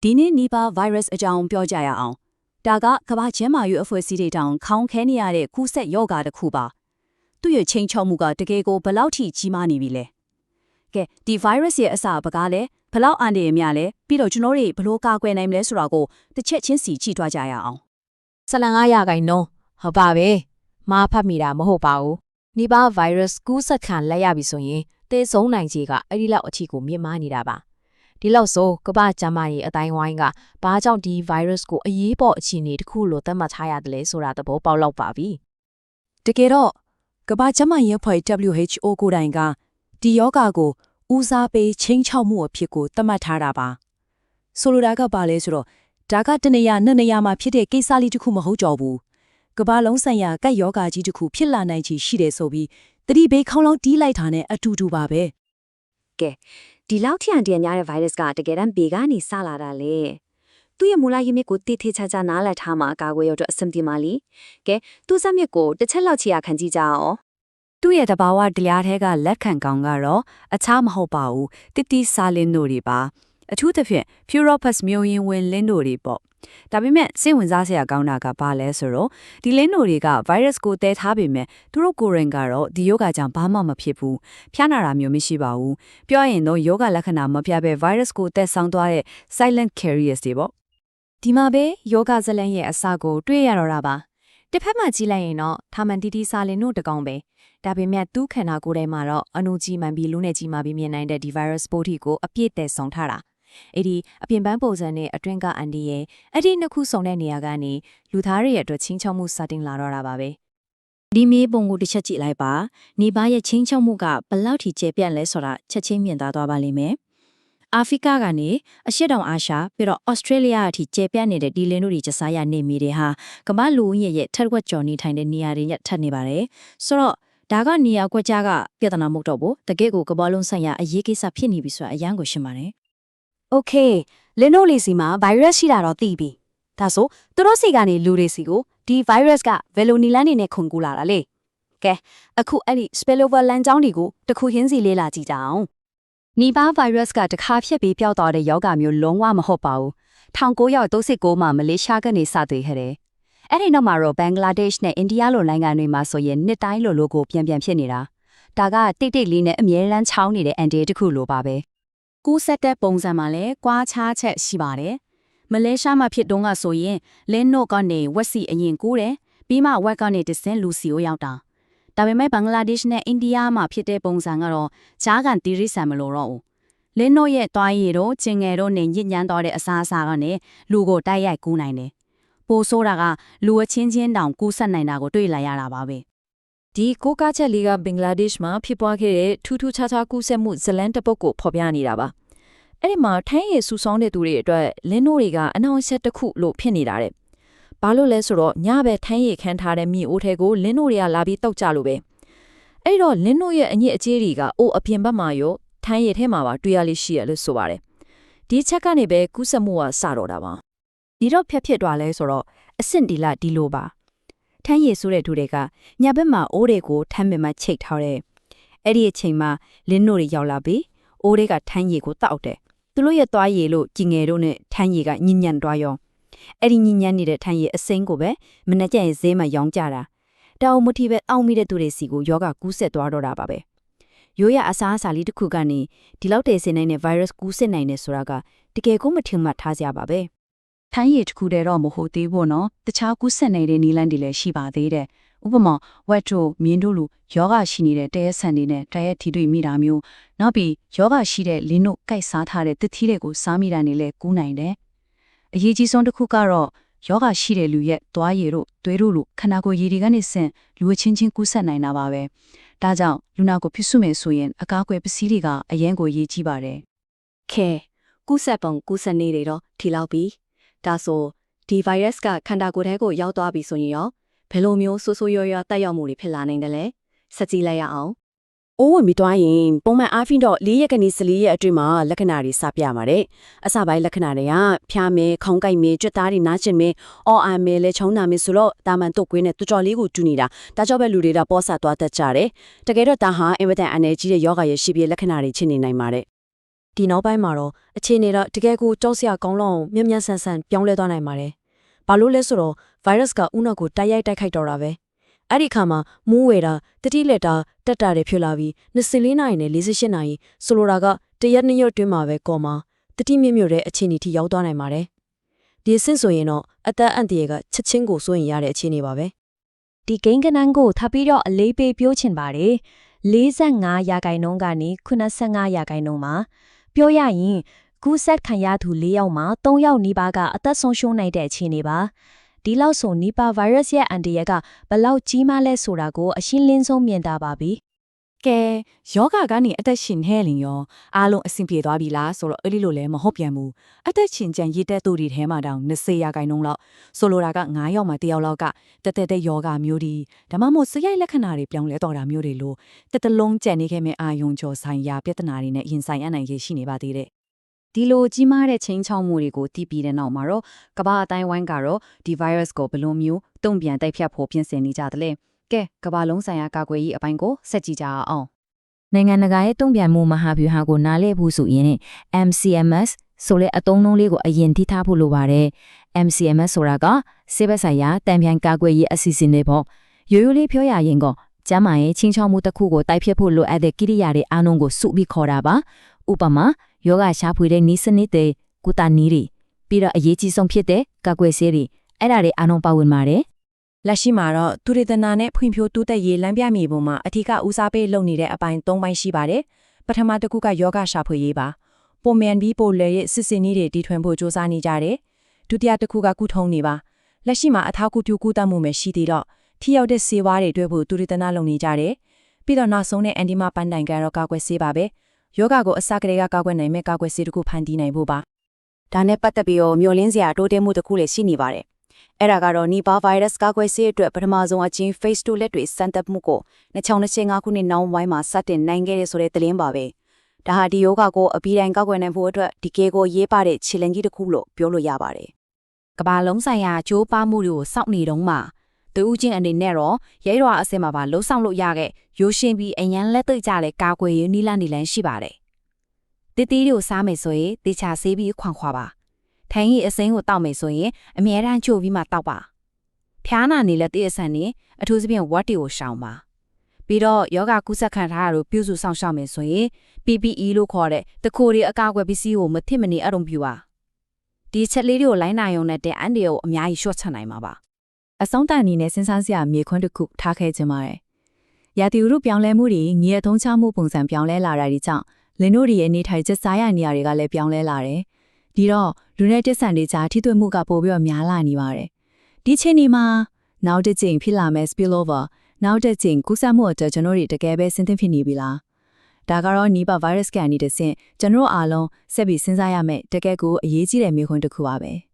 ဒီနေ့နီးပါး virus အကြောင်းပြောကြရအောင်ဒါကကမ္ဘာကျန်းမာရေးအဖွဲ့အစည်းတွေတောင်ခေါင်းခဲနေရတဲ့ကူးစက်ရောဂါတစ်ခုပါသူ့ရဲ့ချိန်ချောက်မှုကတကယ်ကိုဘယ်လောက်ထိကြီးမားနေပြီလဲကဲဒီ virus ရဲ့အစပကားလဲဘယ်လောက်အန္တရာယ်များလဲပြီးတော့ကျွန်တော်တို့ဘယ်လိုကာကွယ်နိုင်မလဲဆိုတာကိုတစ်ချက်ချင်းစီကြည့်သွားကြရအောင်15ရာခိုင်နှုန်းဟုတ်ပါပဲမားဖတ်မိတာမဟုတ်ပါဘူးနီးပါး virus ကူးစက်ခံလက်ရပြီဆိုရင်သေဆုံးနိုင်ခြေကအဲ့ဒီလောက်အထိကိုမြင့်မားနေတာပါဒီလောက်ဆိုကမ္ဘာ့ကျန်းမာရေးအတိုင်းဝိုင်းကဘာကြောင့်ဒီ virus ကိုအရေးပေါ်အခြေအနေတစ်ခုလိုသတ်မှတ်ထားရတယ်လဲဆိုတာသဘောပေါက်လောက်ပါပြီတကယ်တော့ကမ္ဘာ့ကျန်းမာရေးအဖွဲ့ WHO ကိုယ်တိုင်ကဒီယောဂါကိုဦးစားပေးချင်းချောက်မှုအဖြစ်ကိုသတ်မှတ်ထားတာပါဆိုလိုတာကဘာလဲဆိုတော့ဒါကတနေရာနှစ်နေရာမှာဖြစ်တဲ့ကိစ္စလေးတစ်ခုမဟုတ်ကြဘူးကမ္ဘာလုံးဆိုင်ရာကပ်ယောဂါကြီးတစ်ခုဖြစ်လာနိုင်ချေရှိတယ်ဆိုပြီးတတိဘေးခေါင်းလောင်းတီးလိုက်တာနဲ့အတူတူပါပဲကဲဒီလောက်ထန်တန်များတဲ့ virus ကတကယ်တမ်းဘေကနေစလာတာလေသူ့ရဲ့မူလရင်းမြစ်ကိုတိတိကျကျနားလည်ထားမှာအကာအကွယ်ရတော့အဆင်ပြေပါလိကဲသူ့စက်မြစ်ကိုတစ်ချက်လောက်ချီရခံကြည့်ကြအောင်သူ့ရဲ့တဘာဝတရားထဲကလက်ခံကောင်ကတော့အခြားမဟုတ်ပါဘူးတိတိစာလင်းတို့တွေပါအထူးသဖြင့် Puropus မျိုးရင်းဝင်လင်းတို့တွေပေါ့ဒါပေမဲ့စိတ်ဝင်စားစရာကောင်းတာကဘာလဲဆိုတော့ဒီလင်းတို့တွေက virus ကိုတည်ထားပေမဲ့သူတို့ကိုယ်ရင်ကတော့ဒီယောဂကြောင့်ဘာမှမဖြစ်ဘူးဖျားနာတာမျိုးမရှိပါဘူးပြောရင်တော့ယောဂလက္ခဏာမပြဘဲ virus ကိုတည်ဆောင်သွားတဲ့ silent carriers တွေပေါ့ဒီမှာပဲယောဂဇလန်ရဲ့အစကိုတွေ့ရတော့တာပါတစ်ဖက်မှာကြည့်လိုက်ရင်တော့ထာမန်တီတီစာလင်တို့တကောင်ပဲဒါပေမဲ့သူ့ခန္ဓာကိုယ်ထဲမှာတော့အနုကြီးမှန်ပြီးလူနဲ့ကြီးမှပြီးမြင်နိုင်တဲ့ဒီ virus ပိုးထီကိုအပြည့်တည်ဆောင်ထားတာအဲ့ဒီအပြင်ပန်းပုံစံနဲ့အတွင်းကအန်ဒီရဲ့အဲ့ဒီနှစ်ခုစုံတဲ့နေရာကနေလူသားတွေရဲ့အတွက်ချင်းချောက်မှုစတင်လာတော့တာပါပဲဒီမေးပုံကိုတစ်ချက်ကြည့်လိုက်ပါနေပါရဲ့ချင်းချောက်မှုကဘယ်လောက်ထိကျေပြန့်လဲဆိုတာချက်ချင်းမြင်သွားပါလိမ့်မယ်အာဖရိကကနေအရှေ့တောင်အာရှပြီးတော့ဩစတြေးလျအထိကျေပြန့်နေတဲ့ဒီလင်းတို့ဒီကျစားရနေမိတွေဟာကမ္ဘာလူဦးရေရဲ့ထက်ဝက်ကျော်နေထိုင်တဲ့နေရာတွေနဲ့ထပ်နေပါတယ်ဆိုတော့ဒါကနေရာကွက်ကြားကပြဿနာမဟုတ်တော့ဘူးတကယ့်ကိုကမ္ဘာလုံးဆိုင်ရာအရေးကိစ္စဖြစ်နေပြီဆိုတာအရန်ကိုရှင်းပါတယ်โอเคလင်းတို့လေးစီမှာ virus ရှိတာတော့သိပြီဒါဆိုသူတို့စီကနေလူတွေစီကိုဒီ virus ကဘယ်လိုနီလန်းနေနဲ့ခွန်ကူလာတာလဲကဲအခုအဲ့ဒီ spillover လမ်းကြောင်းတွေကိုတစ်ခုချင်းစီလေးလာကြည့်ကြအောင်နီပါ virus ကတခါဖြတ်ပြီးပျောက်သွားတဲ့ယောဂမျိုးလုံးဝမဟုတ်ပါဘူး1939မှာမလေးရှားကနေစသွေးခဲ့တယ်အဲ့ဒီနောက်မှာတော့ဘင်္ဂလားဒေ့ရှ်နဲ့အိန္ဒိယလိုနိုင်ငံတွေမှာဆိုရင်နှစ်တိုင်းလိုလိုကိုပြန်ဖြစ်နေတာဒါကတိတ်တိတ်လေးနဲ့အမြဲတမ်းချောင်းနေတဲ့အန်တီတစ်ခုလိုပါပဲကူးဆက်တဲ့ပုံစံမှာလည်းကွာခြားချက်ရှိပါတယ်မလေးရှားမှာဖြစ်တုန်းကဆိုရင်လင်းနို့ကနေဝက်စီအရင်ကူးတယ်ပြီးမှဝက်ကနေတဆင်းလူစီကိုရောက်တာဒါပေမဲ့ဘင်္ဂလားဒေ့ရှ်နဲ့အိန္ဒိယမှာဖြစ်တဲ့ပုံစံကတော့ဂျားကန်တီရိဆန်မလို့တော့ဘူးလင်းနို့ရဲ့တွားရည်တို့ကျင်ငယ်တို့နဲ့ညစ်ညမ်းသွားတဲ့အစားအစာကနေလူကိုတိုက်ရိုက်ကူးနိုင်တယ်ပိုဆိုးတာကလူအချင်းချင်းတောင်ကူးဆက်နိုင်တာကိုတွေ့လာရတာပါပဲဒီကိုကားချက်လေးကဘင်္ဂလားဒေ့ရှ်မှာဖြစ်ပွားခဲ့တဲ့ထူးထူးခြားခြားကူးစက်မှုဇလန်တပုတ်ကိုဖော်ပြနေတာပါအဲ့ဒီမှာထိုင်းရည်ဆူဆောင်းတဲ့သူတွေအတွက်လင်းနို့တွေကအနှောင့်အယှက်တစ်ခုလို့ဖြစ်နေတာတဲ့ဘာလို့လဲဆိုတော့ညဘက်ထိုင်းရည်ခန်းထားတဲ့မြေအိုးထဲကိုလင်းနို့တွေကလာပြီးတောက်ကြလို့ပဲအဲ့တော့လင်းနို့ရဲ့အညစ်အကြေးတွေကအိုးအပြင်ဘက်မှာရောထိုင်းရည်ထဲမှာပါတွေ့ရလေးရှိရလို့ဆိုပါတယ်ဒီချက်ကနေပဲကူးစက်မှုကစတော့တာပါဒီတော့ဖြစ်သွားလဲဆိုတော့အဆင့်ဒီလာဒီလိုပါထမ်းရည်ဆိုတဲ့သူတွေကညဘက်မှာအိုးတွေကိုထမ်းပင်မှာချိတ်ထားတယ်အဲ့ဒီအချိန်မှာလင်းနို့တွေရောက်လာပြီးအိုးတွေကထမ်းရည်ကိုတောက်တယ်သူတို့ရဲ့သွားရည်လို့ကြင်ငယ်တို့နဲ့ထမ်းရည်ကညဉ့်ညံ့သွားရောအဲ့ဒီညဉ့်ညံ့နေတဲ့ထမ်းရည်အစိမ်းကိုပဲမနေ့ကျရင်ဈေးမှာရောင်းကြတာတောင်မထီပဲအောက်မိတဲ့သူတွေစီကိုယောဂကူးဆက်သွားတော့တာပါပဲရိုးရအစားအစာလေးတစ်ခုကနေဒီလောက်တည်စင်နိုင်တဲ့ virus ကူးဆက်နိုင်တယ်ဆိုတာကတကယ်ကိုမထင်မှတ်ထားစရာပါပဲထိုင်းရည်တစ်ခုတည်းတော့မဟုတ်သေးဘူးနော်တခြားကူးဆက်နေတဲ့နီလန်းတွေလည်းရှိပါသေးတယ်ဥပမာဝက်တို့မြင်းတို့လိုယောဂရှိနေတဲ့တဲရဆန်တွေနဲ့တဲရထီတွေ့မိတာမျိုးနောက်ပြီးယောဂရှိတဲ့လင်းတို့ကိုက်စားထားတဲ့တစ်သီးတွေကိုစားမိတာနေလဲကူးနိုင်တယ်အရေးကြီးဆုံးတစ်ခုကတော့ယောဂရှိတဲ့လူရဲ့သွားရည်တို့သွေးတို့လိုခန္ဓာကိုယ်ရည်တွေကနေဆင့်လူအချင်းချင်းကူးဆက်နိုင်တာပါပဲဒါကြောင့်လူနာကိုဖြစ်စုမယ်ဆိုရင်အကာအကွယ်ပစ္စည်းတွေကအရင်ကိုရေးကြီးပါတယ်ခဲကူးဆက်ပုံကူးဆက်နေတွေတော့ထီလောက်ပြီးဒါဆိုဒီ virus ကခန္ဓာကိုယ်ထဲကိုရောက်သွားပြီဆိုရင်ရောဘယ်လိုမျိုးဆိုးဆိုးရွားရွားတက်ရောက်မှုတွေဖြစ်လာနိုင်တယ်လဲဆက်ကြည့်လိုက်ရအောင်အိုးဝင်ပြီးသွားရင်ပုံမှန်အားဖြင့်တော့4ရက်ကနေ14ရက်အတွင်းမှာလက္ခဏာတွေစပြပါတယ်အစပိုင်းလက္ခဏာတွေကဖျားမယ်ခေါင်းကိုက်မယ်ကြွက်သားတွေနားကျင်မယ်အော်အာမယ်လဲချုံနာမယ်ဆိုတော့တာမန်တုတ်ကွင်းနဲ့တော်တော်လေးကိုတူနေတာဒါကြောင့်ပဲလူတွေကပေါ်ဆသွားတတ်ကြတယ်တကယ်တော့ဒါဟာအင်မတန်အနေကြီးတဲ့ယောဂရဲ့ရှိပြလက္ခဏာတွေဖြစ်နေနိုင်ပါတယ် ဒီနောက်ပိုင်းမှာတော့အခြေအနေတော့တကယ်ကိုကြောက်စရာကောင်းလောက်အောင်မြက်ဆန်ဆန်ပြောင်းလဲသွားနိုင်ပါတယ်။ဘာလို့လဲဆိုတော့ virus ကဥနာကိုတိုက်ရိုက်တိုက်ခိုက်တော့တာပဲ။အဲ့ဒီခါမှာမူးဝဲတာတတိလက်တာတက်တာတွေဖြစ်လာပြီး24နာရီနဲ့48နာရီဆိုလိုတာကတရက်နှစ်ရက်တွင်းမှာပဲကော်မှာတတိမြင့်မြင့်တဲ့အခြေအနေထိရောက်သွားနိုင်ပါတယ်။ဒီအဆင့်ဆိုရင်တော့အသက်အန္တရာယ်ကချက်ချင်းကိုစိုးရင်ရတဲ့အခြေအနေပါပဲ။ ဒီကိန်းကနန်းကိုထပ်ပြီးတော့အလေးပေးပြောချင်ပါတယ်45ရာခိုင်နှုန်းကနေ85ရာခိုင်နှုန်းမှာပြောရရင်ကူးဆက်ခံရသူ4ယောက်မှာ3ယောက်နီးပါးကအသက်ဆုံးရှုံးနိုင်တဲ့အခြေအနေပါဒီလောက်ဆိုနီပါဗိုင်းရပ်စ်ရဲ့အန်တီရက်ကဘလောက်ကြီးမားလဲဆိုတာကိုအရှင်းလင်းဆုံးမြင်တာပါပြီ ကဲယောဂကနေအသက်ရှင်ဟဲလင်ရောအားလုံးအဆင်ပြေသွားပြီလားဆိုတော့အဲ့ဒီလိုလည်းမဟုတ်ပြန်ဘူးအသက်ရှင်ကြံရည်တဲ့သူတွေထဲမှာတောင်20ရာခိုင်နှုန်းလောက်ဆိုလိုတာက9ယောက်မှာ1ယောက်လောက်ကတက်ယောဂမျိုးဒီဒါမှမဟုတ်စရိုက်လက္ခဏာတွေပြောင်းလဲတော့တာမျိုးတွေလို့တက်တလုံးကြံနေခဲ့မဲ့အာယုံကျော်ဆိုင်ရာပြဿနာတွေနဲ့ရင်ဆိုင်ရနိုင်ရရှိနေပါသေးတယ်ဒီလိုကြီးမားတဲ့ချင်းချောင်းမှုတွေကိုတီးပြီးတဲ့နောက်မှာတော့ကမ္ဘာအတိုင်းဝိုင်းကတော့ဒီ virus ကိုဘယ်လိုမျိုးတုံ့ပြန်တိုက်ဖြတ်ဖို့ပြင်ဆင်နေကြတယ်လဲကဲကမ္ဘာလုံးဆိုင်ရာကာကွယ်ရေးအပိုင်းကိုဆက်ကြည့်ကြအောင်နိုင်ငံတကာရဲ့တုံ့ပြန်မှုမဟာဗျူဟာကိုနားလည်ဖို့ဆိုရင် MCMS ဆိုတဲ့အသုံးအနှုန်းလေးကိုအရင်ထိထားဖို့လိုပါတယ် MCMS ဆိုတာကဆေးဘက်ဆိုင်ရာတံပြန်ကာကွယ်ရေးအစီအစဉ်တွေပေါ့ရိုးရိုးလေးပြောရရင်ကကျမ်းမာရေးချင်းချောင်းမှုတစ်ခုကိုတိုက်ဖြတ်ဖို့လိုအပ်တဲ့ကိရိယာတွေအားလုံးကိုစုပြီးခေါ်တာပါဥပမာယောဂရှာဖွေတဲ့နည်းစနစ်တွေကုသနည်းတွေပြီးတော့အရေးကြီးဆုံးဖြစ်တဲ့ကာကွယ်ဆေးတွေအဲ့ဒါတွေအားလုံးပါဝင်ပါတယ်လက်ရှိမှာတော့သူရတနာနဲ့ဖွံ့ဖြိုးတိုးတက်ရေးလမ်းပြမြေပုံမှာအထူးဦးစားပေးလုပ်နေတဲ့အပိုင်း၃ပိုင်းရှိပါတယ်။ပထမတစ်ခုကယောဂရှာဖွေရေးပါ။ပုံမြန်ပြီးပိုလရဲ့စစ်စင်နည်းတွေတီထွင်ဖို့စ조사နေကြတယ်။ဒုတိယတစ်ခုကကုထုံးနေပါ။လက်ရှိမှာအထောက်အကူပြုကုသမှုပဲရှိသေးတော့ထိရောက်တဲ့ဆေးဝါးတွေတွေ့ဖို့သူရတနာလုပ်နေကြတယ်။ပြီးတော့နောက်ဆုံးနဲ့အန်ဒီမာပန်းတိုင်ကတော့ကာကွယ်ဆေးပါပဲ။ယောဂကိုအစကတည်းကကာကွယ်နိုင်မဲ့ကာကွယ်ဆေးတစ်ခုဖန်တီးနိုင်ဖို့ပါ။ဒါနဲ့ပတ်သက်ပြီးတော့မျှော်လင့်စရာတိုးတက်မှုတစ်ခုလည်းရှိနေပါတယ်။အဲ့ဒါကတော့နီပါဗိုင်းရပ်စ်ကာကွယ်ဆေးအတွက်ပထမဆုံးအချင်း phase 2လက်တွေစမ်းသပ်မှုကို2025ခုနှစ်နောက်ပိုင်းမှာစတင်နိုင်ခဲ့တဲ့ဆိုတဲ့သတင်းပါပဲ။ဒါဟာဒီယောဂကိုအပြီးတိုင်းကာကွယ်နိုင်ဖို့အတွက်ဒီကေကိုရေးပါတဲ့ခြေလမ်းကြီးတစ်ခုလို့ပြောလို့ရပါတယ်။ကမ္ဘာလုံးဆိုင်ရာကြိုးပမ်းမှုတွေကိုစောင့်နေတုန်းမှာသူဦးချင်းအနေနဲ့တော့ရဲရွာအစင်မှာပါလှုပ်ဆောင်လို့ရခဲ့ရိုးရှင်းပြီးအရန်လက်သိကြတဲ့ကာကွယ်ရေးနီလန်းနီလန်းရှိပါတယ်။တီတီတွေကိုစားမယ်ဆိုရင်တေချာဆေးပြီးခွန်ခွာပါ။ထိုင်ရီအစိမ်းကိုတောက်မယ်ဆိုရင်အမြဲတမ်းချို့ပြီးမှတောက်ပါ။ဖျားနာနေလက်တည့်အဆန်နေအထူးသဖြင့်ဝတ်တီကိုရှောင်ပါ။ပြီးတော့ယောဂကုသခံထားရလို့ပြုစုဆောင်ရှောက်မယ်ဆိုရင် PPE လို့ခေါ်တဲ့တခိုတွေအကာအကွယ်ပစ္စည်းကိုမထစ်မနေအရုံပြုပါ။ဒီချက်လေးတွေကိုလိုင်းနိုင်ုံနဲ့တဲ့အန်ဒီကိုအများကြီးရှော့ချနိုင်မှာပါ။အဆုံးတန်အနေနဲ့စဉ်းစားစရာမြေခွန်းတစ်ခုထားခဲ့ခြင်းပါတယ်။ရာသီဥတုပြောင်းလဲမှုတွေငရေထုံးချမှုပုံစံပြောင်းလဲလာတာတွေကြောင့်လင်တို့တွေရဲ့နေထိုင်ချက်စားရနေရာတွေကလည်းပြောင်းလဲလာတယ်။ဒီတော့လူနဲ့တက်ဆန်တွေကြားထိတွေ့မှုကပိုပြီးတော့များလာနေပါတယ်။ဒီချိန်ဒီမှာနောက်တစ်ချိန်ဖြစ်လာမဲ့ spillover နောက်တစ်ချိန်ကူးစက်မှုအတွက်ကျွန်တော်တို့တကယ်ပဲစဉ်းသင့်ဖြစ်နေပြီလား။ဒါကတော့နီးပါ virus ကန်နေတဲ့ဆင့်ကျွန်တော်အားလုံးဆက်ပြီးစဉ်းစားရမယ့်တကယ်ကိုအရေးကြီးတဲ့မျိုးခွန်းတစ်ခုပါပဲ။